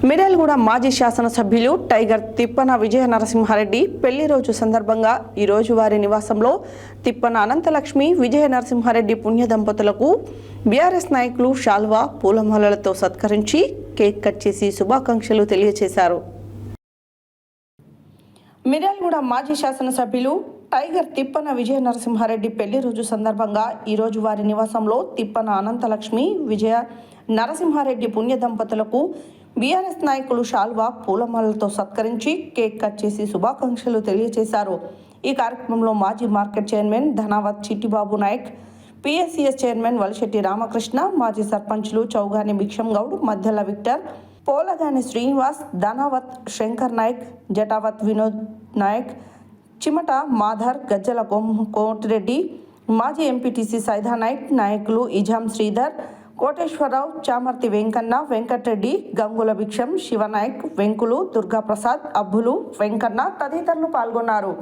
మిర్యాలగూడ మాజీ శాసనసభ్యులు టైగర్ తిప్పన విజయ నరసింహారెడ్డి పెళ్లి రోజు సందర్భంగా ఈ రోజు వారి నివాసంలో తిప్పన అనంతలక్ష్మి విజయ నరసింహారెడ్డి పుణ్య దంపతులకు బీఆర్ఎస్ నాయకులు శాల్వా పూలమాలలతో సత్కరించి కేక్ కట్ చేసి శుభాకాంక్షలు తెలియజేశారు. మిర్యాలగూడ మాజీ శాసనసభ్యులు టైగర్ తిప్పన విజయ నరసింహారెడ్డి పెళ్లి రోజు సందర్భంగా ఈ రోజు వారి నివాసంలో తిప్పన అనంతలక్ష్మి విజయ నరసింహారెడ్డి పుణ్య దంపతులకు బీఆర్ఎస్ నాయకులు శాల్వా పూలమాలలతో సత్కరించి కేక్ కట్ చేసి శుభాకాంక్షలు తెలియజేశారు. ఈ కార్యక్రమంలో మాజీ market chairman Dhanavath Chittibabu Naik, PSCS chairman Valishetti Ramakrishna, మాజీ సర్పంచ్లు చౌగాని భిక్షం గౌడ్, మధ్యల విక్టర్, పోలగాని శ్రీనివాస్, ధనావత్ శంకర్ నాయక్, జటావత్ వినోద్ నాయక్, చిమట మాధర్, గజ్జల కోటిరెడ్డి, మాజీ ఎంపీటీసీ సైదా నాయక్, నాయకులు ఇజాం శ్రీధర్, కోటేశ్వరరావు, చామర్తి వెంకన్న, వెంకటరెడ్డి, గంగుల భిక్షం, శివనాయక్, వెంకులు, దుర్గాప్రసాద్, అబ్బులు, వెంకన్న తదితరులు పాల్గొన్నారు.